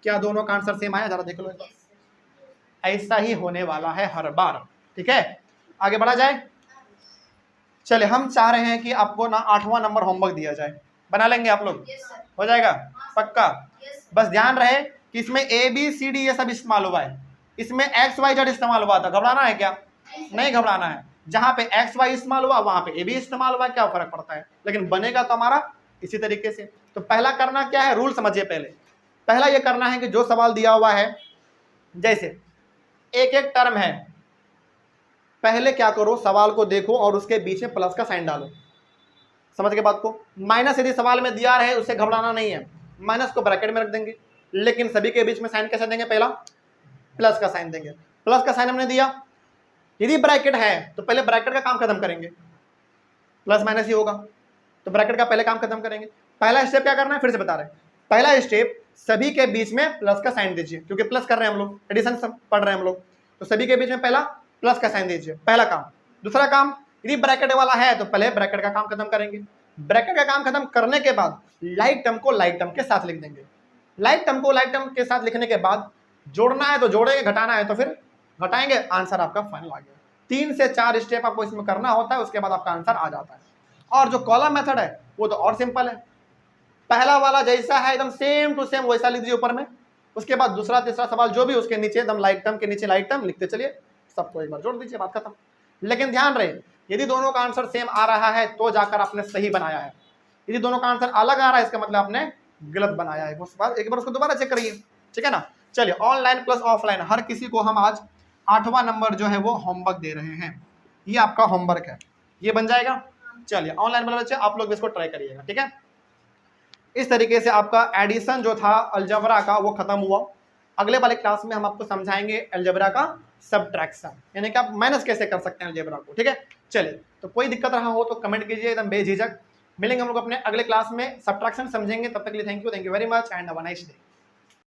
क्या दोनों का आंसर सेम आया? जरा देख लो एक बार। ऐसा ही होने वाला है हर बार। ठीक है, आगे बढ़ा जाए। चले, हम चाह रहे हैं कि आपको ना 8वां नंबर होमवर्क दिया जाए। बना लेंगे आप लोग? हो जाएगा पक्का? बस ध्यान रहे कि इसमें ABCD ये सब इस्तेमाल हुआ है, इसमें XYZ इस्तेमाल हुआ था। घबराना है क्या? नहीं घबराना है। जहां पे XY इस्तेमाल हुआ वहां पे AB इस्तेमाल हुआ, क्या फर्क पड़ता है? लेकिन बनेगा तो हमारा इसी तरीके से। तो पहला करना क्या है, रूल समझिए। पहला ये करना है कि जो सवाल दिया हुआ है, जैसे एक एक टर्म है, पहले क्या करो, सवाल को देखो और उसके बीच में प्लस का साइन डालो। समझ के बात को? माइनस यदि सवाल में दिया रहे उससे घबराना नहीं है, माइनस को ब्रैकेट में रख देंगे, लेकिन सभी के बीच में साइन कैसे देंगे? पहला प्लस का साइन देंगे। प्लस का साइन हमने दिया, यदि ब्रैकेट है तो पहले ब्रैकेट का काम खत्म करेंगे, प्लस माइनस ही होगा, तो ब्रैकेट का पहले काम खत्म करेंगे। पहला स्टेप क्या करना है, फिर से बता रहे हैं। पहला स्टेप, सभी के बीच में प्लस का साइन दीजिए, क्योंकि प्लस कर रहे हैं हम लोग, एडिशन पढ़ रहे हैं हम लोग, तो सभी के बीच में पहला प्लस का साइन दीजिए, पहला काम। दूसरा काम, यदि ब्रैकेट वाला है तो पहले ब्रैकेट का काम खत्म करेंगे। ब्रैकेट का काम खत्म करने के बाद लाइक टर्म को लाइक टर्म के साथ लिख देंगे। लाइक टर्म को लाइक टर्म के साथ लिखने के बाद जोड़ना है तो जोड़ेंगे, घटाना है तो फिर घटाएंगे, आंसर आपका फाइनल आ गया। 3 से 4 स्टेप आपको इसमें करना होता है, उसके बाद आपका आंसर आ जाता है। और जो कॉलम मेथड है वो तो और सिंपल है, पहला वाला जैसा है एकदम सेम टू सेम वैसा लिख दीजिए ऊपर में। उसके बाद दूसरा तीसरा सवाल जो भी उसके नीचे एकदम लाइक टर्म के नीचे लाइक टर्म लिखते चलिए, सबको एक बार जोड़ दीजिए, बात खत्म। लेकिन ध्यान रहे, यदि दोनों का आंसर सेम आ रहा है तो जाकर आपने सही बनाया है, यदि दोनों का आंसर अलग आ रहा है इसका मतलब आपने गलत बनाया है। उस बार एक बार उसको दोबारा चेक करिए, ठीक है ना। चलिए, ऑनलाइन प्लस ऑफलाइन हर किसी को हम आज 8वां नंबर जो है वो होमवर्क दे रहे हैं। ये आपका होमवर्क है, ये बन जाएगा। चलिए, ऑनलाइन वाले बच्चे आप लोग इसको ट्राई करिएगा, ठीक है। इस तरीके से आपका एडिशन जो था अलजेब्रा का वो खत्म हुआ। अगले वाले क्लास में हम आपको समझाएंगे अलजेब्रा का सब्ट्रैक्शन, यानी कि आप माइनस कैसे कर सकते हैं अलजेब्रा को, ठीक है। चलिए, तो कोई दिक्कत रहा हो तो कमेंट कीजिए एकदम बेझिझक। मिलेंगे हम लोग अपने अगले क्लास में, सब्ट्रैक्शन समझेंगे। तब तक के लिए thank you very much and have a nice day.